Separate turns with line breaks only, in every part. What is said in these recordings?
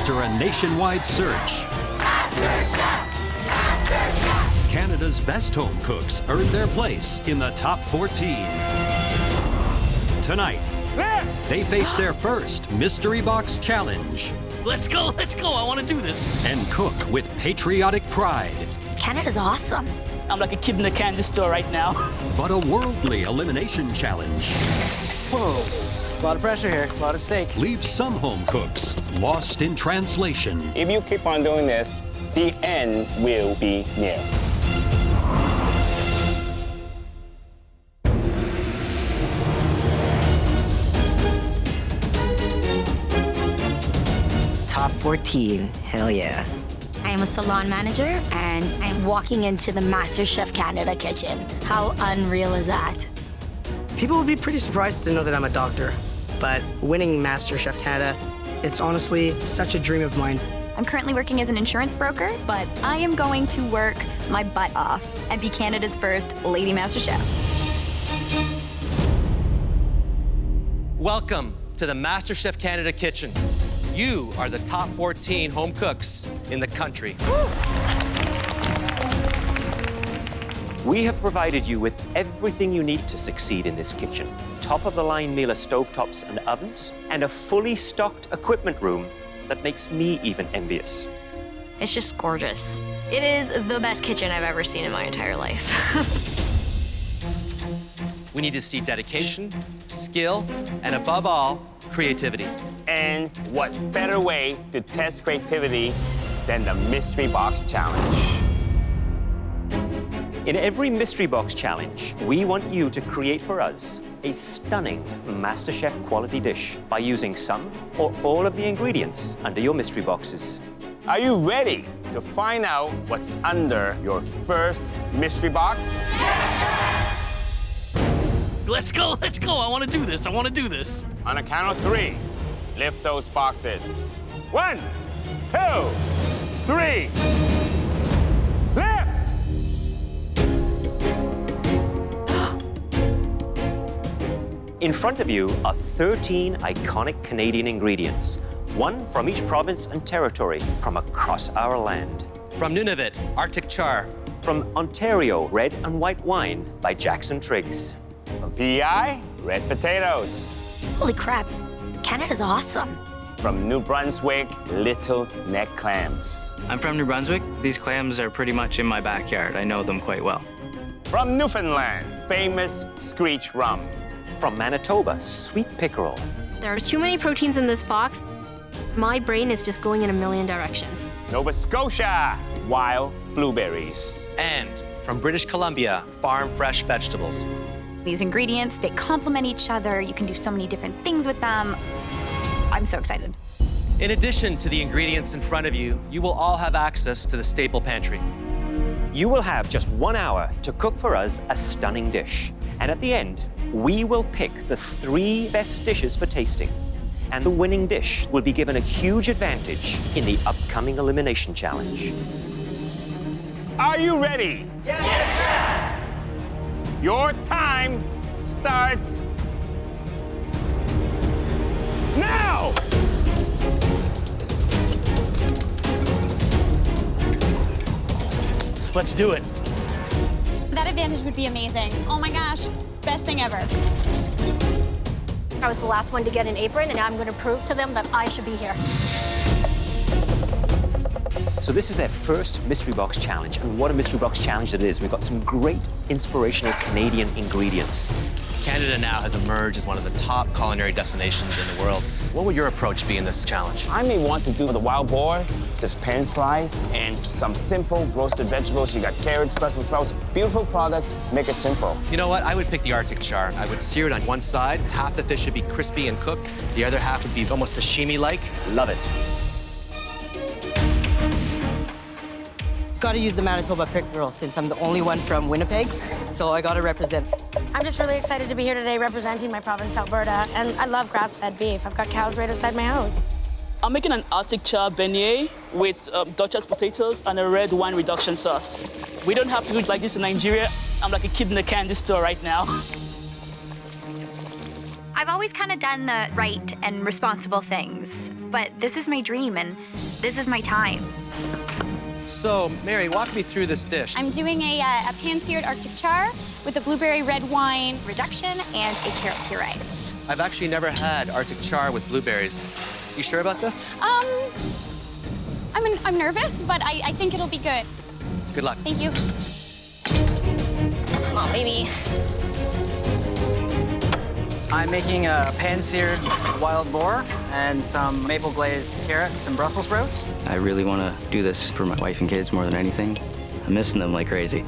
after a nationwide search.
MasterChef! MasterChef!
Canada's best home cooks earned their place in the top 14. Tonight, they face their first Mystery Box Challenge.
Let's go, I want to do this.
And cook with patriotic pride.
Canada's awesome.
I'm like a kid in a candy store right now.
But a worldly elimination challenge.
Whoa, a lot of pressure here, a lot at stake.
Leaves some home cooks lost in translation.
If you keep on doing this, the end will be near.
Top 14, hell yeah.
I am a salon manager, and I'm walking into the MasterChef Canada kitchen. How unreal is that?
People would be pretty surprised to know that I'm a doctor, but winning MasterChef Canada, it's honestly such a dream of mine.
I'm currently working as an insurance broker, but I am going to work my butt off and be Canada's first Lady MasterChef.
Welcome to the MasterChef Canada kitchen. You are the top 14 home cooks in the country.
We have provided you with everything you need to succeed in this kitchen. Top-of-the-line Miele stovetops and ovens, and a fully stocked equipment room that makes me even envious.
It's just gorgeous. It is the best kitchen I've ever seen in my entire life.
We need to see dedication, skill, and above all, creativity.
And what better way to test creativity than the Mystery Box Challenge?
In every Mystery Box Challenge, we want you to create for us a stunning MasterChef quality dish by using some or all of the ingredients under your mystery boxes.
Are you ready to find out what's under your first mystery box?
Let's go, I want to do this,
On a count of 3, lift those boxes. 1, 2, 3. Lift!
In front of you are 13 iconic Canadian ingredients, one from each province and territory from across our land.
From Nunavut, Arctic char.
From Ontario, red and white wine by Jackson Triggs.
From PEI, red potatoes.
Holy crap, Canada's awesome.
From New Brunswick, little neck clams.
I'm from New Brunswick. These clams are pretty much in my backyard. I know them quite well.
From Newfoundland, famous Screech rum.
From Manitoba, sweet pickerel.
There's too many proteins in this box. My brain is just going in a million directions.
Nova Scotia, wild blueberries.
And from British Columbia, farm fresh vegetables.
These ingredients, they complement each other. You can do so many different things with them. I'm so excited.
In addition to the ingredients in front of you, you will all have access to the staple pantry.
You will have just 1 hour to cook for us a stunning dish. And at the end, we will pick the 3 best dishes for tasting. And the winning dish will be given a huge advantage in the upcoming Elimination Challenge.
Are you ready?
Yes, sir!
Your time starts now!
Let's do it.
That advantage would be amazing. Oh my gosh, best thing ever.
I was the last one to get an apron, and now I'm going to prove to them that I should be here.
So this is their first Mystery Box Challenge, and what a Mystery Box Challenge it is. We've got some great inspirational Canadian ingredients.
Canada now has emerged as one of the top culinary destinations in the world. What would your approach be in this challenge?
I may want to do the wild boar, just pan fried, and some simple roasted vegetables. You got carrots, Brussels sprouts, beautiful products, make it simple.
You know what? I would pick the Arctic char. I would sear it on one side. Half the fish should be crispy and cooked. The other half would be almost sashimi-like.
Love it.
Gotta use the Manitoba pickerel since I'm the only one from Winnipeg, so I gotta represent.
I'm just really excited to be here today representing my province, Alberta, and I love grass-fed beef. I've got cows right outside my house.
I'm making an Arctic char beignet with Dutchess potatoes and a red wine reduction sauce. We don't have to do it like this in Nigeria. I'm like a kid in a candy store right now.
I've always kind of done the right and responsible things. but this is my dream and this is my time.
So, Mary, walk me through this dish.
I'm doing a pan-seared Arctic char with a blueberry red wine reduction and a carrot puree.
I've actually never had Arctic char with blueberries. You sure about this?
I'm nervous, but I think it'll be good.
Good luck.
Thank you. Come on, baby.
I'm making a pan-seared wild boar and some maple glazed carrots and Brussels sprouts.
I really want to do this for my wife and kids more than anything. I'm missing them like crazy.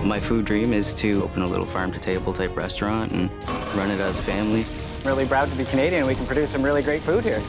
My food dream is to open a little farm-to-table type restaurant and run it as a family.
Really proud to be Canadian. We can produce some really great food here.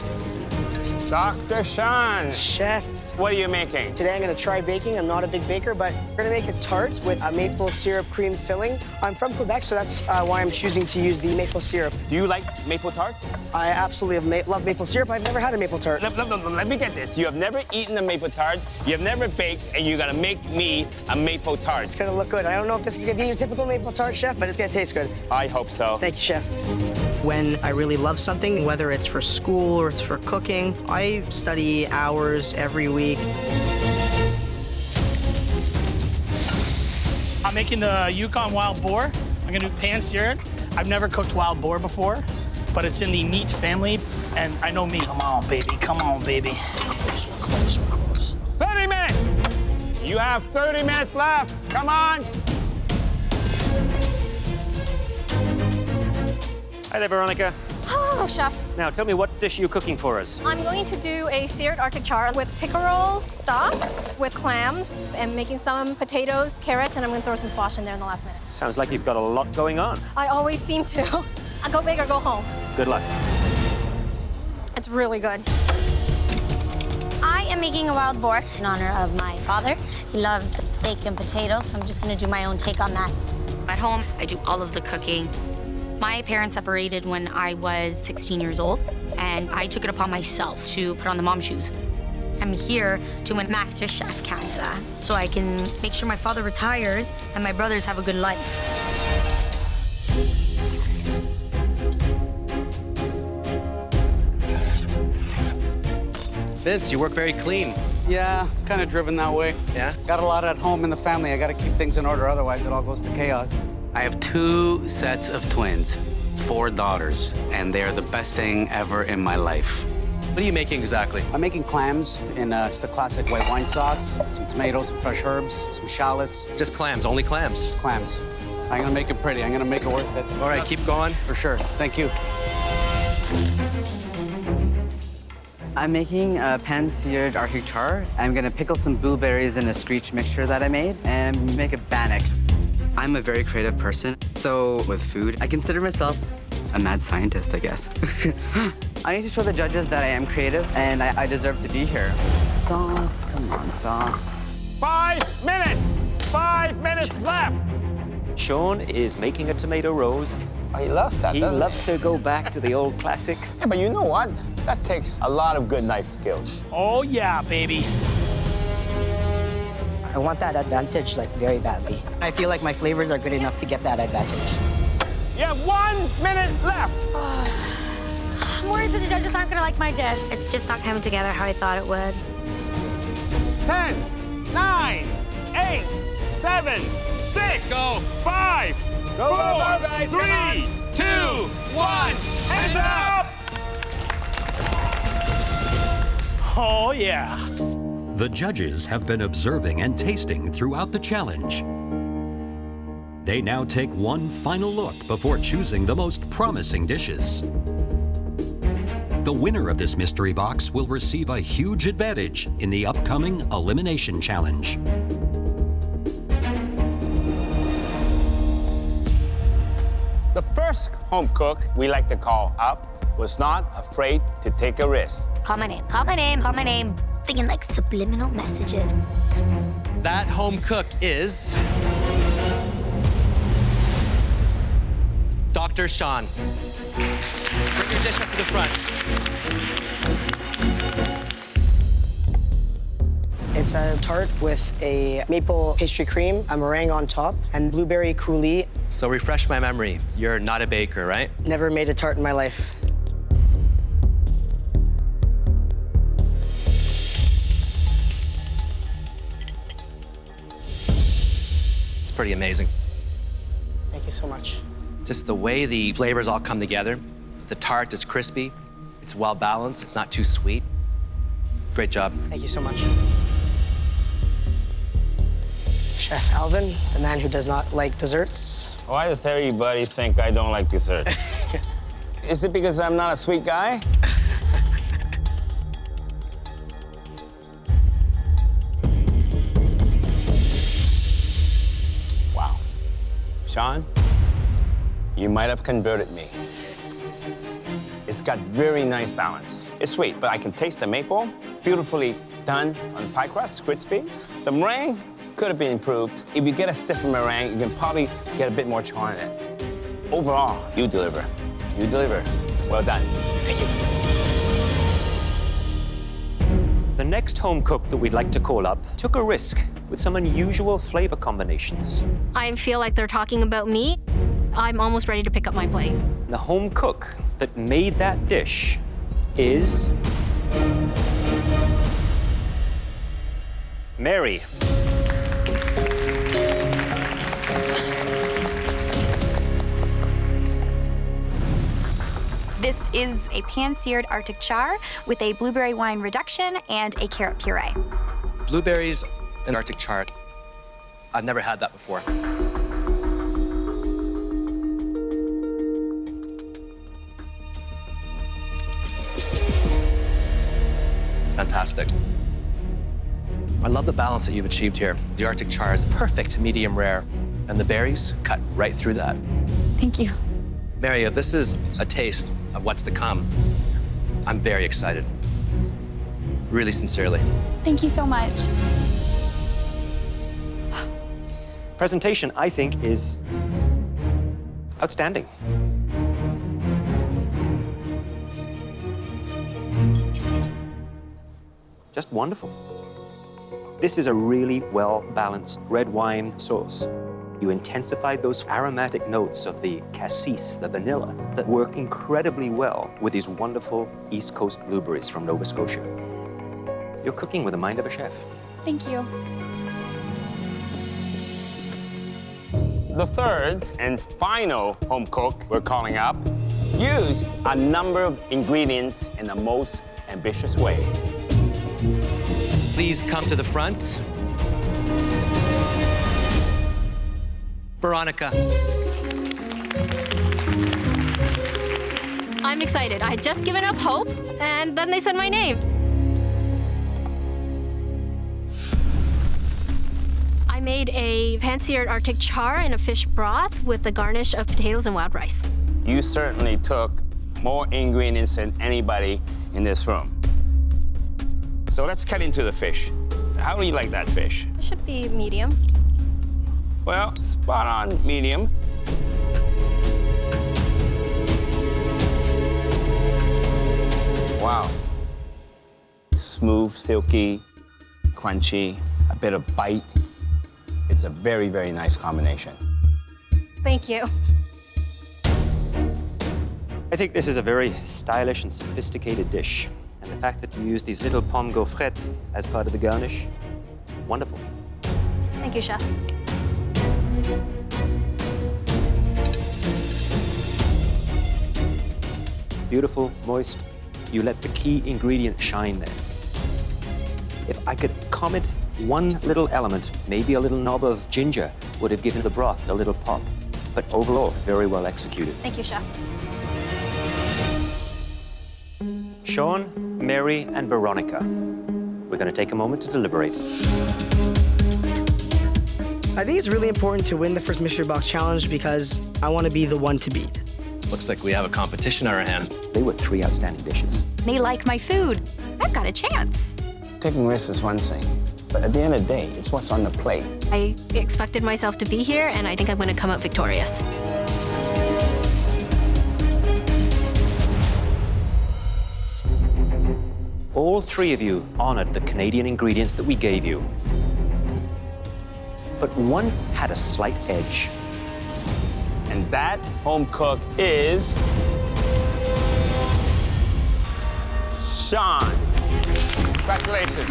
Dr. Shawn.
Chef.
What are you making?
Today I'm gonna try baking. I'm not a big baker, but we're gonna make a tart with a maple syrup cream filling. I'm from Quebec, so that's why I'm choosing to use the maple syrup.
Do you like maple tarts?
I absolutely love maple syrup. I've never had a maple tart.
Let me get this. You have never eaten a maple tart, you have never baked, and you're gonna make me a maple tart.
It's gonna look good. I don't know if this is gonna be your typical maple tart, Chef, but it's gonna taste good.
I hope so.
Thank you, Chef. When I really love something, whether it's for school or it's for cooking, I study hours every week.
I'm making the Yukon wild boar. I'm gonna do pan-seared. I've never cooked wild boar before, but it's in the meat family, and I know meat. Come on, baby, come on, baby. Close, we're close, we're close.
30 minutes! You have 30 minutes left. Come on.
Hi there, Veronica.
Hello, Chef.
Now, tell me, what dish are you cooking for us?
I'm going to do a seared Arctic char with pickerel stock, with clams, and making some potatoes, carrots, and I'm going to throw some squash in there in the last minute.
Sounds like you've got a lot going on.
I always seem to. I go big or go home.
Good luck.
It's really good.
I am making a wild boar in honor of my father. He loves steak and potatoes, so I'm just gonna do my own take on that. At home, I do all of the cooking. My parents separated when I was 16 years old, and I took it upon myself to put on the mom shoes. I'm here to win MasterChef Canada, so I can make sure my father retires and my brothers have a good life.
Vince, you work very clean.
Yeah, kind of driven that way.
Yeah?
Got a lot at home in the family. I got to keep things in order, otherwise it all goes to chaos.
I have 2 sets of twins, 4 daughters, and they are the best thing ever in my life.
What are you making exactly?
I'm making clams in just a classic white wine sauce, some tomatoes, some fresh herbs, some shallots.
Just clams, only clams?
Just clams. I'm gonna make it pretty. I'm gonna make it worth it.
All right, keep going.
For sure. Thank you.
I'm making a pan-seared Arctic char. I'm gonna pickle some blueberries in a screech mixture that I made and make a bannock. I'm a very creative person, so with food, I consider myself a mad scientist, I guess. I need to show the judges that I am creative and I deserve to be here. Sauce, come on, sauce.
5 minutes! 5 minutes left!
Shawn is making a tomato rose.
Oh, he loves that,
He
doesn't
loves to go back to the old classics.
Yeah, but you know what? That takes a lot of good knife skills.
Oh, yeah, baby.
I want that advantage, like, very badly. I feel like my flavors are good enough to get that advantage.
You have 1 minute left.
I'm worried that the judges aren't gonna like my dish. It's just not coming together how I thought it would.
10, 9, 8, 7, 6, go. 5, 4, 3, 2, 1, hands up!
Oh, yeah.
The judges have been observing and tasting throughout the challenge. They now take one final look before choosing the most promising dishes. The winner of this mystery box will receive a huge advantage in the upcoming Elimination Challenge.
The first home cook we like to call up was not afraid to take a risk.
Call my name, call my name, call my name. Thinking like subliminal messages.
That home cook is Dr. Shawn. Bring your dish up to the front.
It's a tart with a maple pastry cream, a meringue on top, and blueberry coulis.
So refresh my memory. You're not a baker, right?
Never made a tart in my life.
pretty amazing.
Thank you so much.
Just the way the flavors all come together. The tart is crispy. It's well balanced. It's not too sweet. Great job.
Thank you so much. Chef Alvin, the man who does not like desserts.
Why does everybody think I don't like desserts? Is it because I'm not a sweet guy? Wow. Shawn, you might have converted me. It's got very nice balance. It's sweet, but I can taste the maple. Beautifully done on the pie crust, crispy. The meringue could have been improved. If you get a stiffer meringue, you can probably get a bit more char in it. Overall, you deliver. You deliver. Well done. Thank you.
The next home cook that we'd like to call up took a risk with some unusual flavor combinations.
I feel like they're talking about me. I'm almost ready to pick up my plate.
The home cook that made that dish is Mary.
This is a pan-seared Arctic char with a blueberry wine reduction and a carrot puree.
Blueberries and Arctic char. I've never had that before. It's fantastic. I love the balance that you've achieved here. The Arctic char is perfect medium rare, and the berries cut right through that.
Thank you.
Mary, if this is a taste of what's to come, I'm very excited. Really sincerely.
Thank you so much.
Presentation, I think, is outstanding. Just wonderful. This is a really well-balanced red wine sauce. You intensified those aromatic notes of the cassis, the vanilla, that work incredibly well with these wonderful East Coast blueberries from Nova Scotia. You're cooking with the mind of a chef.
Thank you.
The third and final home cook we're calling up used a number of ingredients in the most ambitious way.
Please come to the front. Veronica.
I'm excited. I had just given up hope, and then they said my name. I made a pan-seared Arctic char in a fish broth with a garnish of potatoes and wild rice.
You certainly took more ingredients than anybody in this room. So let's cut into the fish. How do you like that fish?
It should be medium.
Well, spot on medium. Wow. Smooth, silky, crunchy, a bit of bite. It's a very, very nice combination.
Thank you.
I think this is a very stylish and sophisticated dish. And the fact that you use these little pommes gaufrettes as part of the garnish, wonderful.
Thank you, Chef.
Beautiful, moist. You let the key ingredient shine there. If I could comment one little element, maybe a little knob of ginger would have given the broth a little pop. But overall, very well executed.
Thank you, Chef.
Shawn, Mary, and Veronica. We're going to take a moment to deliberate.
I think it's really important to win the first Mystery Box Challenge because I want to be the one to beat.
Looks like we have a competition on our hands.
They were 3 outstanding dishes.
They like my food. I've got a chance.
Taking risks is one thing, but at the end of the day, it's what's on the plate.
I expected myself to be here, and I think I'm going to come out victorious.
All 3 of you honored the Canadian ingredients that we gave you. But one had a slight edge.
And that home cook is Shawn. Congratulations.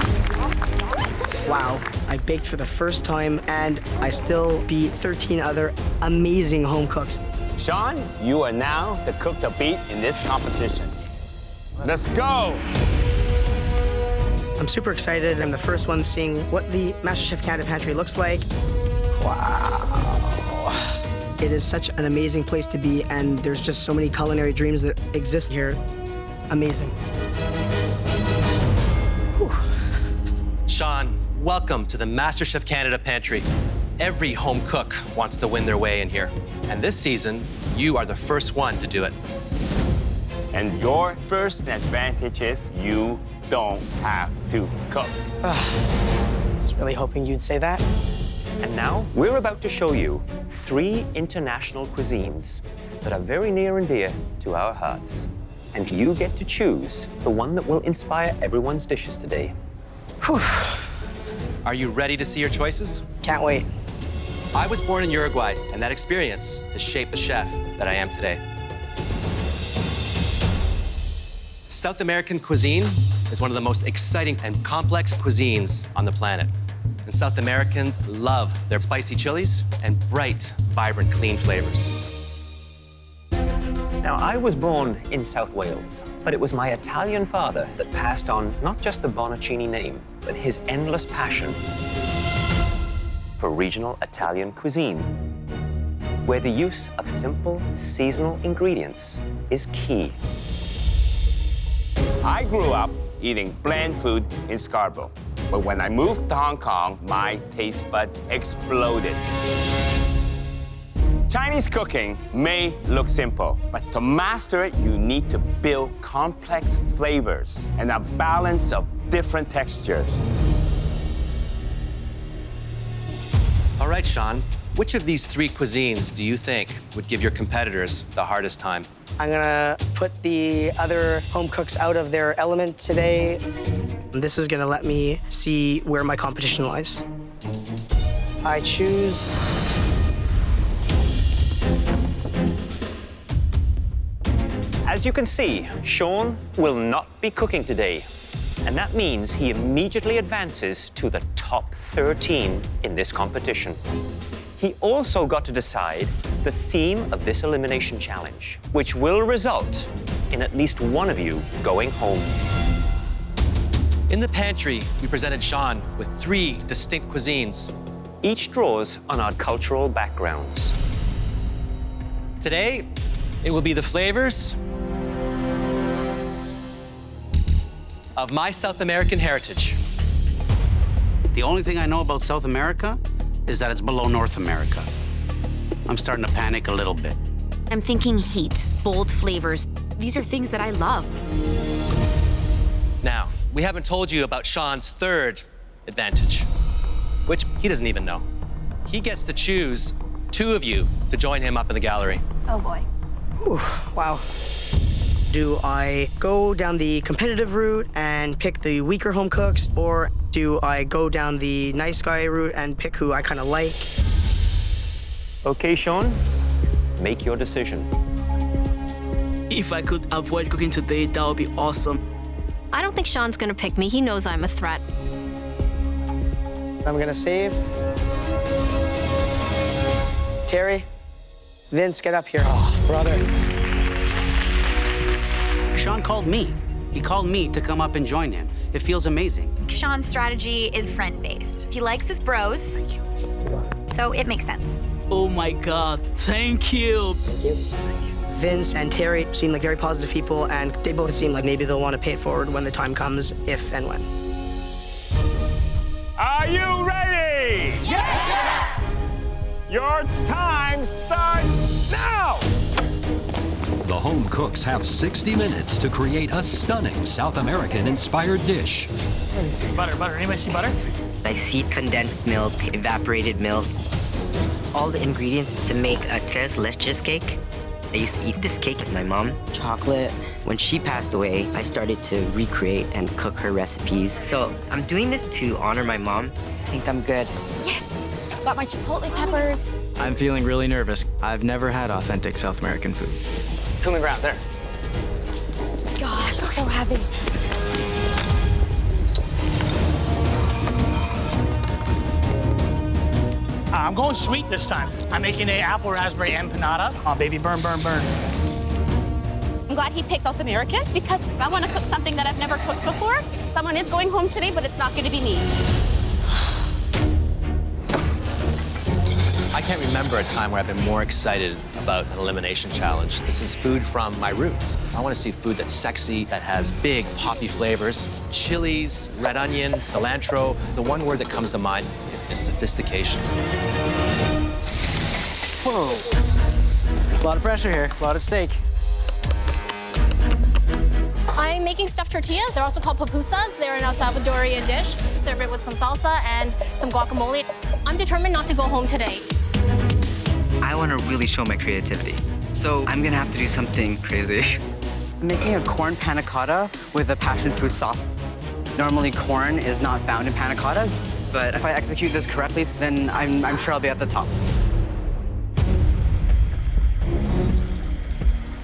Wow. I baked for the first time, and I still beat 13 other amazing home cooks.
Shawn, you are now the cook to beat in this competition. Let's go!
I'm super excited. I'm the first one seeing what the MasterChef Canada pantry looks like. Wow. It is such an amazing place to be, and there's just so many culinary dreams that exist here. Amazing.
Whew. Shawn, welcome to the MasterChef Canada pantry. Every home cook wants to win their way in here. And this season, you are the first one to do it.
And your first advantage is you don't have to cook.
I was really hoping you'd say that.
And now, we're about to show you 3 international cuisines that are very near and dear to our hearts. And you get to choose the one that will inspire everyone's dishes today.
Whew.
Are you ready to see your choices?
Can't wait.
I was born in Uruguay, and that experience has shaped the chef that I am today. South American cuisine is one of the most exciting and complex cuisines on the planet. And South Americans love their spicy chilies and bright, vibrant, clean flavors.
Now, I was born in South Wales, but it was my Italian father that passed on not just the Bonaccini name, but his endless passion for regional Italian cuisine, where the use of simple, seasonal ingredients is key.
I grew up eating bland food in Scarborough, but when I moved to Hong Kong, my taste bud exploded. Chinese cooking may look simple, but to master it, you need to build complex flavors and a balance of different textures.
All right, Shawn, which of these 3 cuisines do you think would give your competitors the hardest time?
I'm gonna put the other home cooks out of their element today. This is gonna let me see where my competition lies. I choose...
As you can see, Shawn will not be cooking today. And that means he immediately advances to the top 13 in this competition. He also got to decide the theme of this elimination challenge, which will result in at least one of you going home.
In the pantry, we presented Shawn with 3 distinct cuisines.
Each draws on our cultural backgrounds.
Today, it will be the flavors of my South American heritage.
The only thing I know about South America is that it's below North America. I'm starting to panic a little bit.
I'm thinking heat, bold flavors. These are things that I love.
Now, we haven't told you about Shawn's 3rd advantage, which he doesn't even know. He gets to choose 2 of you to join him up in the gallery.
Oh boy.
Whew, wow. Do I go down the competitive route and pick the weaker home cooks, or do I go down the nice guy route and pick who I kind of like?
Okay, Shawn, make your decision.
If I could avoid cooking today, that would be awesome.
I don't think Shawn's gonna pick me. He knows I'm a threat.
I'm gonna save. Terry, Vince, get up here.
Oh, brother.
Shawn called me. He called me to come up and join him. It feels amazing.
Shawn's strategy is friend-based. He likes his bros, so it makes sense.
Oh my God, thank you.
Thank you. Vince and Terry seem like very positive people, and they both seem like maybe they'll want to pay it forward when the time comes, if and when.
Are you ready?
Yes, chef!
Your time starts now!
The home cooks have 60 minutes to create a stunning South American-inspired dish.
Butter. Anybody see butter?
I see condensed milk, evaporated milk, all the ingredients to make a tres leches cake. I used to eat this cake with my mom. Chocolate. When she passed away, I started to recreate and cook her recipes. So I'm doing this to honor my mom. I think I'm good.
Yes! Got my chipotle peppers.
I'm feeling really nervous. I've never had authentic South American food.
Cumin ground, there.
Gosh, it's so heavy.
going sweet this time. I'm making a apple raspberry empanada. Oh, baby, burn, burn, burn.
I'm glad he picked South American because I want to cook something that I've never cooked before. Someone is going home today, but it's not going to be me.
I can't remember a time where I've been more excited about an elimination challenge. This is food from my roots. I want to see food that's sexy, that has big, poppy flavors. Chilies, red onion, cilantro. The one word that comes to mind is sophistication.
Whoa. A lot of pressure here, a lot at stake.
I'm making stuffed tortillas. They're also called pupusas. They're an El Salvadorian dish. Serve it with some salsa and some guacamole. I'm determined not to go home today.
I want to really show my creativity. So I'm gonna have to do something crazy. I'm making a corn panna cotta with a passion fruit sauce. Normally corn is not found in panna cottas, but if I execute this correctly, then I'm sure I'll be at the top.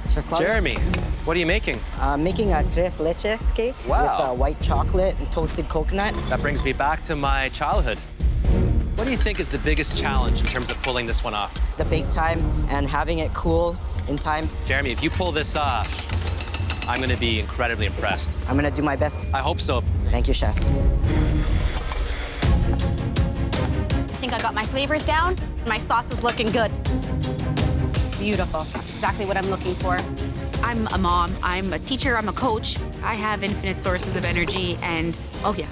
Chef Claudia?
Jeremy, what are you making?
I'm making a tres leches cake
Wow.
with white chocolate and toasted coconut.
That brings me back to my childhood. What do you think is the biggest challenge in terms of pulling this one off?
The bake time and having it cool in time.
Jeremy, if you pull this off, I'm going to be incredibly impressed.
I'm going to do my best.
I hope so.
Thank you, Chef.
I think I got my flavors down. My sauce is looking good. Beautiful. That's exactly what I'm looking for.
I'm a mom, I'm a teacher, I'm a coach. I have infinite sources of energy and, oh yeah,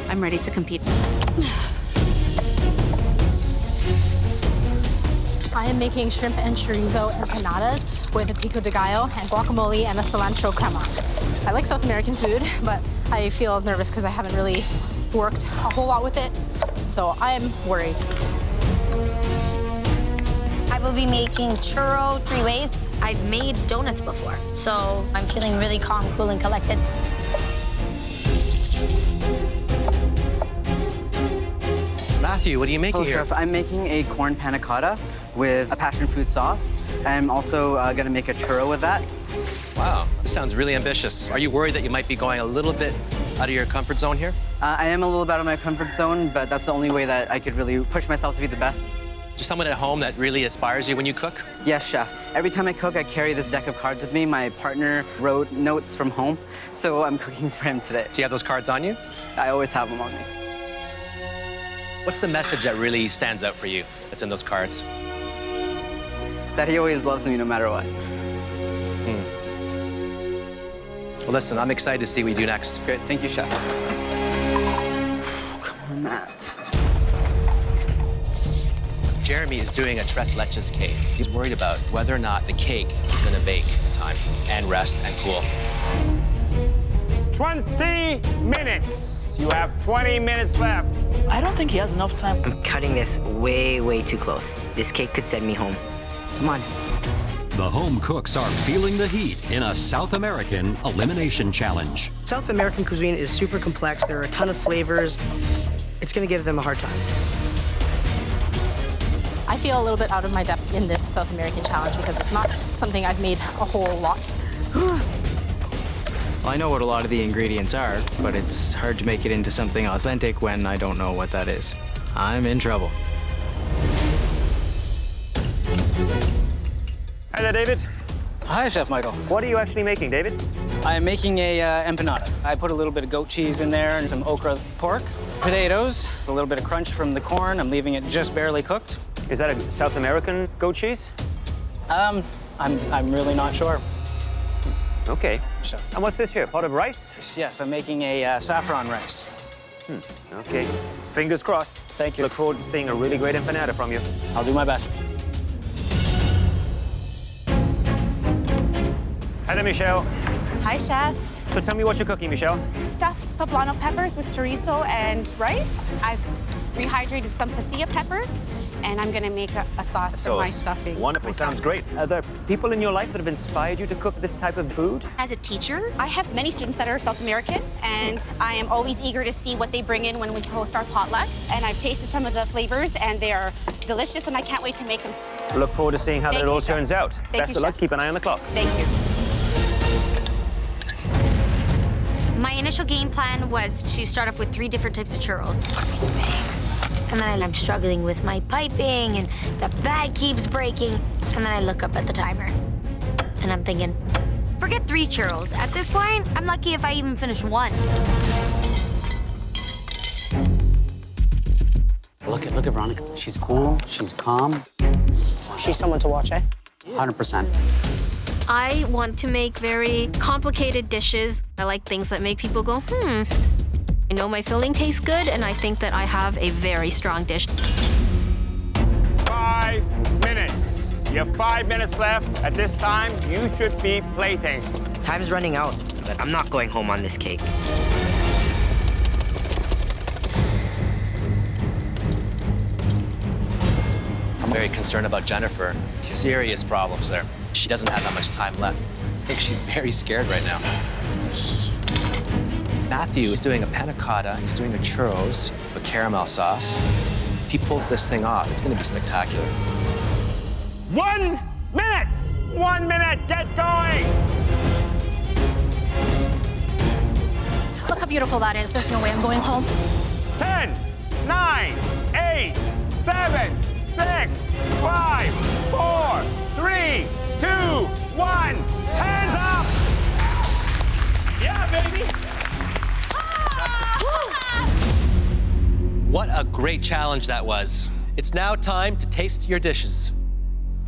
I'm ready to compete.
I am making shrimp and chorizo empanadas with a pico de gallo and guacamole and a cilantro crema. I like South American food, but I feel nervous because I haven't really worked a whole lot with it, so I am worried.
I will be making churro 3 ways. I've made donuts before, so I'm feeling really calm, cool, and collected.
Matthew, what are you making here?
Chef, I'm making a corn panna cotta with a passion fruit sauce. I'm also gonna make a churro with that.
Wow, this sounds really ambitious. Are you worried that you might be going a little bit out of your comfort zone here?
I am a little bit out of my comfort zone, but that's the only way that I could really push myself to be the best.
Just someone at home that really inspires you when you cook?
Yes, Chef. Every time I cook, I carry this deck of cards with me. My partner wrote notes from home, so I'm cooking for him today.
Do you have those cards on you?
I always have them on me.
What's the message that really stands out for you that's in those cards?
That he always loves me no matter what.
Well, listen, I'm excited to see what you do next.
Great, thank you, Chef. Come on, Matt.
Jeremy is doing a tres leches cake. He's worried about whether or not the cake is going to bake in time and rest and cool.
20 minutes. You have 20 minutes left.
I don't think he has enough time.
I'm cutting this way, way too close. This cake could send me home.
Come on.
The home cooks are feeling the heat in a South American elimination challenge.
South American cuisine is super complex. There are a ton of flavors. It's going to give them a hard time.
I feel a little bit out of my depth in this South American challenge because it's not something I've made a whole lot.
Well, I know what a lot of the ingredients are, but it's hard to make it into something authentic when I don't know what that is. I'm in trouble.
Hi there, David.
Hi, Chef Michael.
What are you actually making, David?
I am making a empanada. I put a little bit of goat cheese in there and some okra pork, potatoes, a little bit of crunch from the corn. I'm leaving it just barely cooked.
Is that a South American goat cheese?
I'm really not sure.
Okay.
Sure.
And what's this here, pot of rice?
Yes, I'm making a saffron rice.
Okay. Fingers crossed.
Thank you.
Look forward to seeing a really great empanada from you.
I'll do my best.
Hi there, Michelle.
Hi, Chef.
So tell me what you're cooking, Michelle.
Stuffed poblano peppers with chorizo and rice. I've rehydrated some pasilla peppers, and I'm gonna make a sauce for my stuffing.
Wonderful, sounds great. Are there people in your life that have inspired you to cook this type of food?
As a teacher, I have many students that are South American, and I am always eager to see what they bring in when we host our potlucks. And I've tasted some of the flavors, and they are delicious, and I can't wait to make them.
Look forward to seeing how that all turns out. Best
you,
of luck,
Chef.
keep an eye on the clock.
Thank you.
My initial game plan was to start off with 3 different types of churros. Fucking bags. And then I'm struggling with my piping, and the bag keeps breaking. And then I look up at the timer, and I'm thinking, forget 3 churros. At this point, I'm lucky if I even finish 1.
Look at Veronica. She's cool, she's calm.
She's someone to watch, eh?
100%.
I want to make very complicated dishes. I like things that make people go, I know my filling tastes good, and I think that I have a very strong dish.
5 minutes. You have 5 minutes left. At this time, you should be plating.
Time's running out, but I'm not going home on this cake.
I'm very concerned about Jennifer. Serious problems there. She doesn't have that much time left. I think she's very scared right now. Matthew is doing a panna cotta, he's doing a churros, a caramel sauce. If he pulls this thing off, it's gonna be spectacular.
1 minute! 1 minute, get going!
Look how beautiful that is. There's no way I'm going home.
10, 9, 8, 7, 6, 5, 4, 3, 2, 1. Hands up! Yeah, baby!
What a great challenge that was. It's now time to taste your dishes.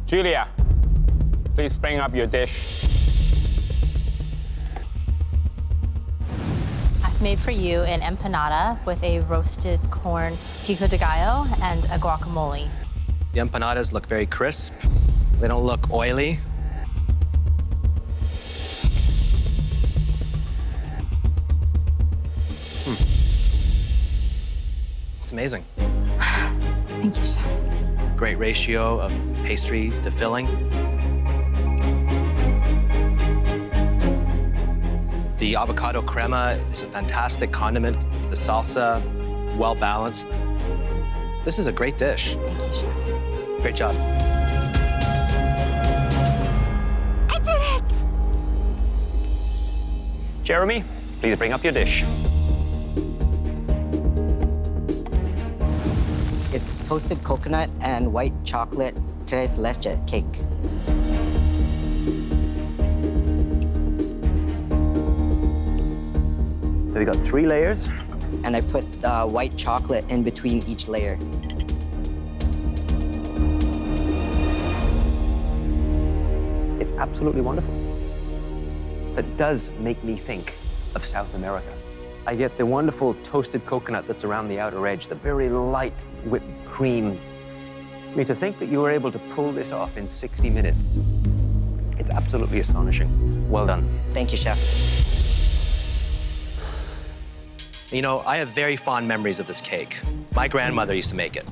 Julia, please bring up your dish.
I've made for you an empanada with a roasted corn pico de gallo and a guacamole.
The empanadas look very crisp. They don't look oily. It's amazing.
Thank you, Chef.
Great ratio of pastry to filling. The avocado crema is a fantastic condiment. The salsa, well balanced. This is a great dish.
Thank you, Chef.
Great job.
I did it!
Jeremy, please bring up your dish.
It's toasted coconut and white chocolate tres leche cake.
So we got 3 layers.
And I put white chocolate in between each layer.
It's absolutely wonderful. That does make me think of South America. I get the wonderful toasted coconut that's around the outer edge, the very light whipped cream. I mean, to think that you were able to pull this off in 60 minutes, it's absolutely astonishing. Well done.
Thank you, Chef.
You know, I have very fond memories of this cake. My grandmother used to make it.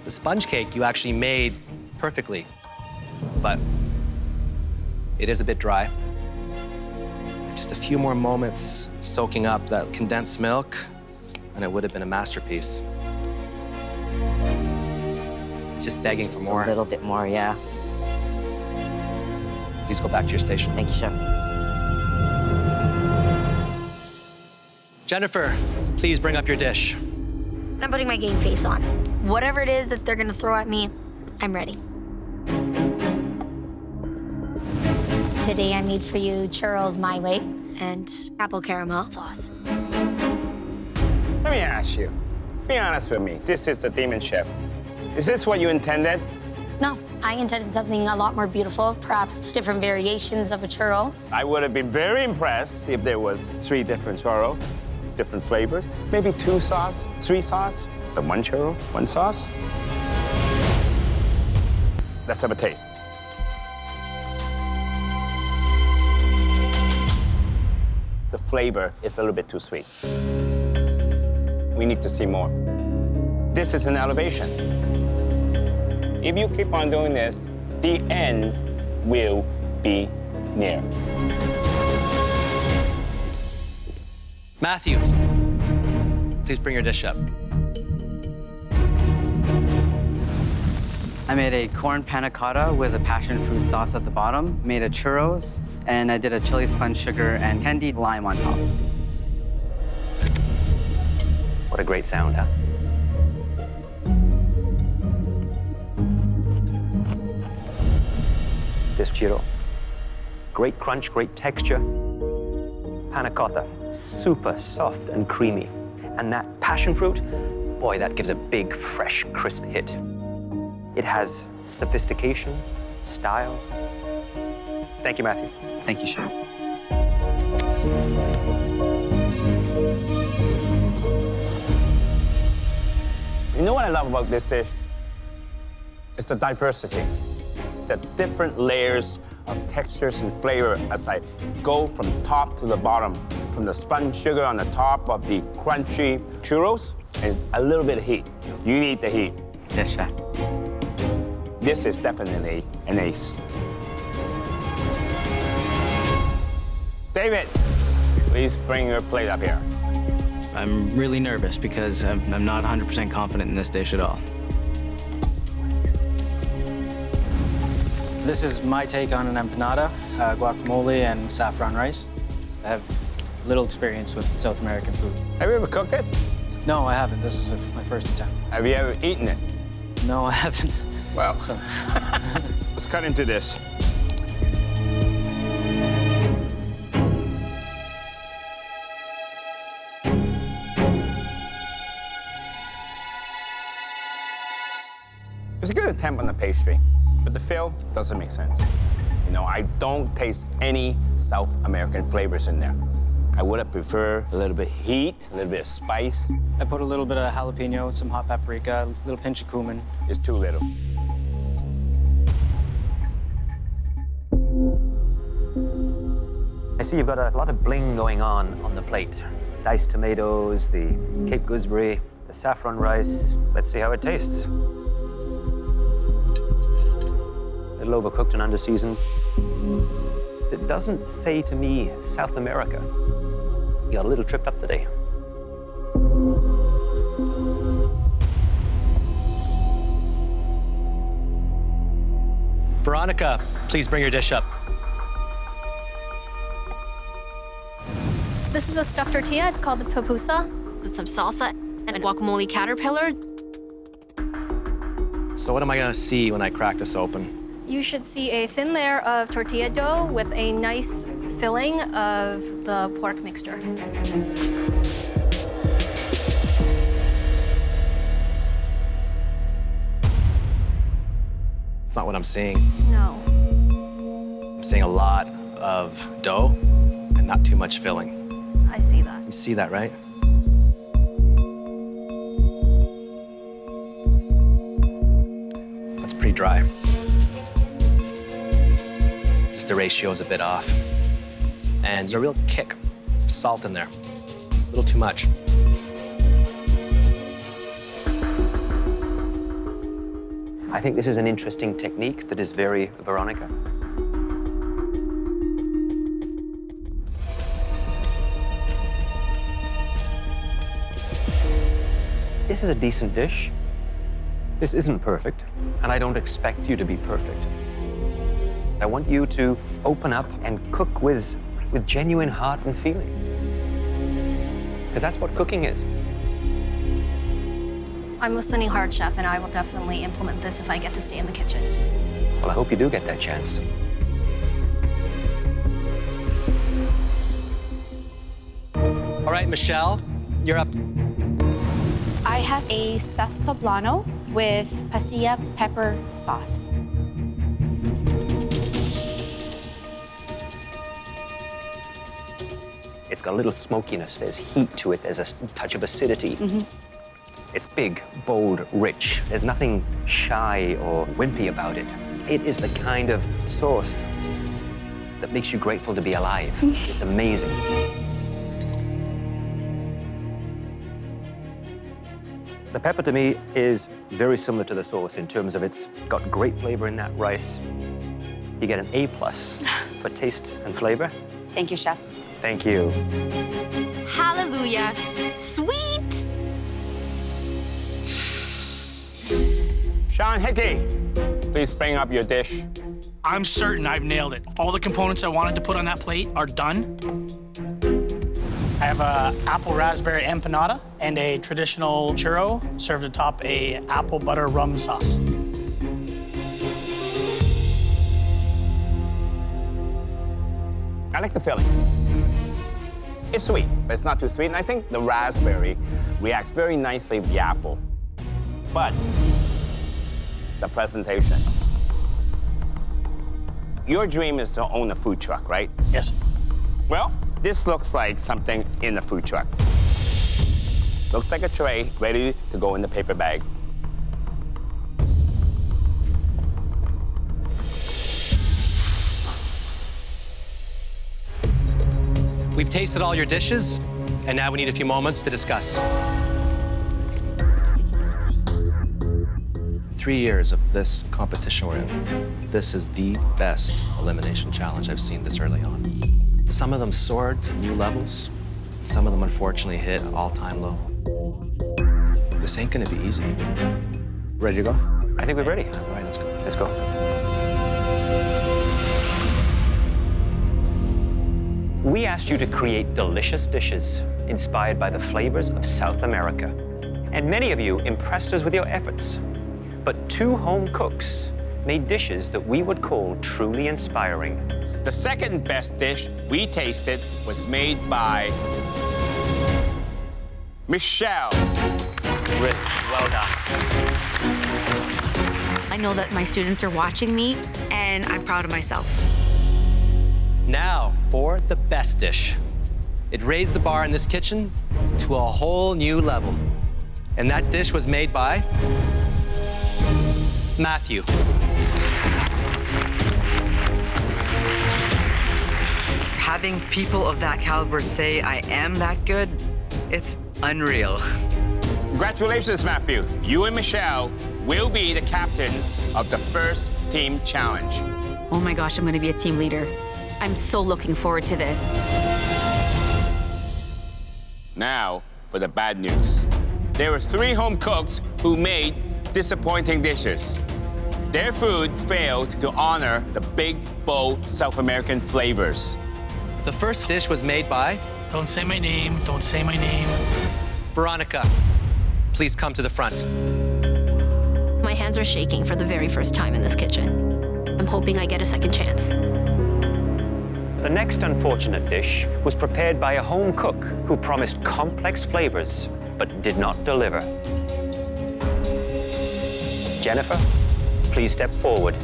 The sponge cake you actually made perfectly, but it is a bit dry. Just a few more moments soaking up that condensed milk, and it would have been a masterpiece. It's just begging
Just
for more.
a little bit more, yeah.
Please go back to your station.
Thank you, Chef.
Jennifer, please bring up your dish.
I'm putting my game face on. Whatever it is that they're gonna throw at me, I'm ready. Today I made for you churros my way and apple caramel sauce.
Let me ask you, be honest with me. This is the Demon Chef. Is this what you intended?
No, I intended something a lot more beautiful, perhaps different variations of a churro.
I would have been very impressed if there was 3 different churro, different flavors, maybe 2 sauce, 3 sauce, but 1 churro, 1 sauce. Let's have a taste. The flavor is a little bit too sweet. We need to see more. This is an elevation. If you keep on doing this, the end will be near.
Matthew, please bring your dish up.
I made a corn panna cotta with a passion fruit sauce at the bottom, made a churros, and I did a chili sponge sugar and candied lime on top.
What a great sound, huh? This churro. Great crunch, great texture. Panna cotta, super soft and creamy. And that passion fruit, boy, that gives a big, fresh, crisp hit. It has sophistication, style. Thank you, Matthew.
Thank you, Shawn.
You know what I love about this dish? It's the diversity, the different layers of textures and flavor as I go from top to the bottom, from the spun sugar on the top of the crunchy churros, and a little bit of heat. You need the heat.
Yes, chef.
This is definitely an ace. David, please bring your plate up here.
I'm really nervous because I'm not 100% confident in this dish at all.
This is my take on an empanada, guacamole and saffron rice. I have little experience with South American food.
Have you ever cooked it?
No, I haven't. This is my first attempt.
Have you ever eaten it?
No, I haven't.
Well, so. Let's cut into this. It's a good attempt on the pastry, but the fill doesn't make sense. You know, I don't taste any South American flavors in there. I would have preferred a little bit of heat, a little bit of spice.
I put a little bit of jalapeno, some hot paprika, a little pinch of cumin.
It's too little.
I see you've got a lot of bling going on the plate. Diced tomatoes, the Cape gooseberry, the saffron rice. Let's see how it tastes. A little overcooked and underseasoned. It doesn't say to me South America. You got a little tripped up today.
Veronica, please bring your dish up.
This is a stuffed tortilla. It's called the pupusa with some salsa and a guacamole caterpillar.
So what am I gonna see when I crack this open?
You should see a thin layer of tortilla dough with a nice filling of the pork mixture.
It's not what I'm seeing.
No.
I'm seeing a lot of dough and not too much filling.
I see that.
You see that, right? That's pretty dry. Just the ratio is a bit off. And there's a real kick of salt in there. A little too much.
I think this is an interesting technique that is very Veronica. This is a decent dish. This isn't perfect, and I don't expect you to be perfect. I want you to open up and cook with genuine heart and feeling. Because that's what cooking is.
I'm listening hard, Chef, and I will definitely implement this if I get to stay in the kitchen.
Well, I hope you do get that chance.
All right, Michelle, you're up.
I have a stuffed poblano with pasilla pepper sauce.
It's got a little smokiness, there's heat to it, there's a touch of acidity. It's big, bold, rich. There's nothing shy or wimpy about it. It is the kind of sauce that makes you grateful to be alive. It's amazing. The pepper to me is very similar to the sauce in terms of it's got great flavor in that rice. You get an A+ for taste and flavor.
Thank you, Chef.
Thank you.
Hallelujah. Sweet.
Shawn Hickey, please bring up your dish.
I'm certain I've nailed it. All the components I wanted to put on that plate are done. I have a apple raspberry empanada and a traditional churro served atop a apple butter rum sauce.
I like the filling. It's sweet, but it's not too sweet. And I think the raspberry reacts very nicely with the apple. But the presentation. Your dream is to own a food truck, right?
Yes.
Well, this looks like something in a food truck. Looks like a tray ready to go in the paper bag.
We've tasted all your dishes, and now we need a few moments to discuss. 3 years of this competition we're in. This is the best elimination challenge I've seen this early on. Some of them soared to new levels. Some of them unfortunately hit an all-time low. This ain't gonna be easy. Ready to go?
I think we're ready.
All right, let's go.
Let's go. We asked you to create delicious dishes inspired by the flavors of South America. And many of you impressed us with your efforts. But 2 home cooks made dishes that we would call truly inspiring.
The second best dish we tasted was made by Michelle.
Really well done.
I know that my students are watching me, and I'm proud of myself.
Now for the best dish. It raised the bar in this kitchen to a whole new level. And that dish was made by Matthew.
Having people of that caliber say I am that good, it's unreal.
Congratulations, Matthew. You and Michelle will be the captains of the first team challenge.
Oh my gosh, I'm gonna be a team leader. I'm so looking forward to this.
Now for the bad news. There were 3 home cooks who made disappointing dishes. Their food failed to honor the big, bold South American flavors.
The first dish was made by...
Don't say my name, don't say my name.
Veronica, please come to the front.
My hands are shaking for the very first time in this kitchen. I'm hoping I get a second chance.
The next unfortunate dish was prepared by a home cook who promised complex flavors but did not deliver. Jennifer, please step forward.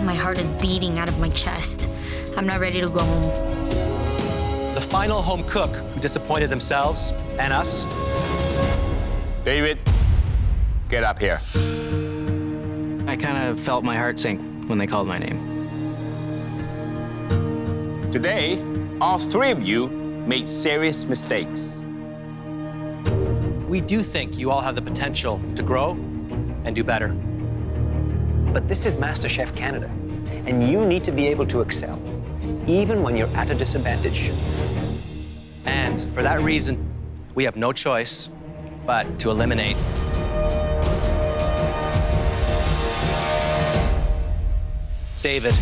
My heart is beating out of my chest. I'm not ready to go home.
The final home cook who disappointed themselves and us.
David, get up here.
I kind of felt my heart sink when they called my name.
Today, all 3 of you made serious mistakes.
We do think you all have the potential to grow and do better.
But this is MasterChef Canada, and you need to be able to excel, even when you're at a disadvantage.
And for that reason, we have no choice but to eliminate David.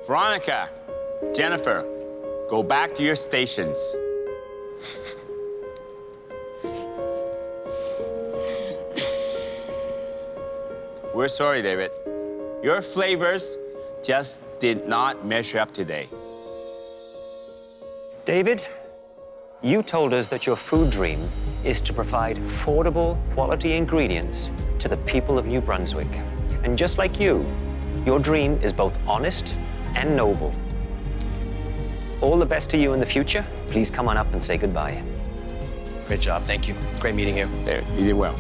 Veronica, Jennifer, go back to your stations. We're sorry, David. Your flavors just did not measure up today.
David, you told us that your food dream is to provide affordable, quality ingredients to the people of New Brunswick. And just like you, your dream is both honest and noble. All the best to you in the future. Please come on up and say goodbye.
Great job, thank you. Great meeting you.
There, you did well.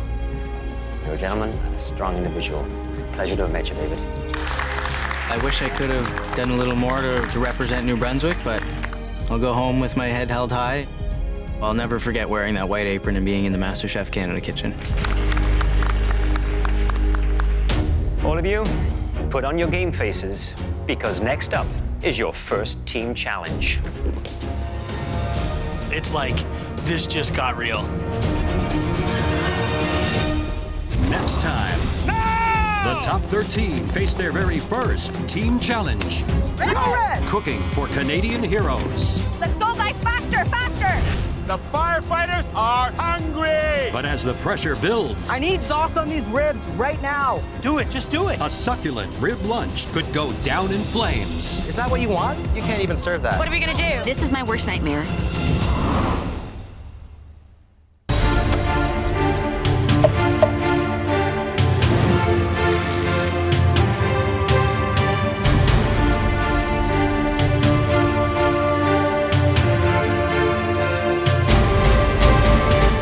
You're a gentleman and a strong individual. Pleasure to have met you, David.
I wish I could have done a little more to represent New Brunswick, but I'll go home with my head held high. I'll never forget wearing that white apron and being in the MasterChef Canada kitchen.
All of you, put on your game faces, because next up is your first team challenge.
It's like This just got real.
Next time, the top 13 face their very first team challenge. Cooking for Canadian heroes.
Let's go, guys, faster, faster!
The firefighters are hungry!
But as the pressure builds,
I need sauce on these ribs right now.
Do it, just do it.
a succulent rib lunch could go down in flames.
Is that what you want? You can't even serve that.
What are we gonna do? This is my worst nightmare.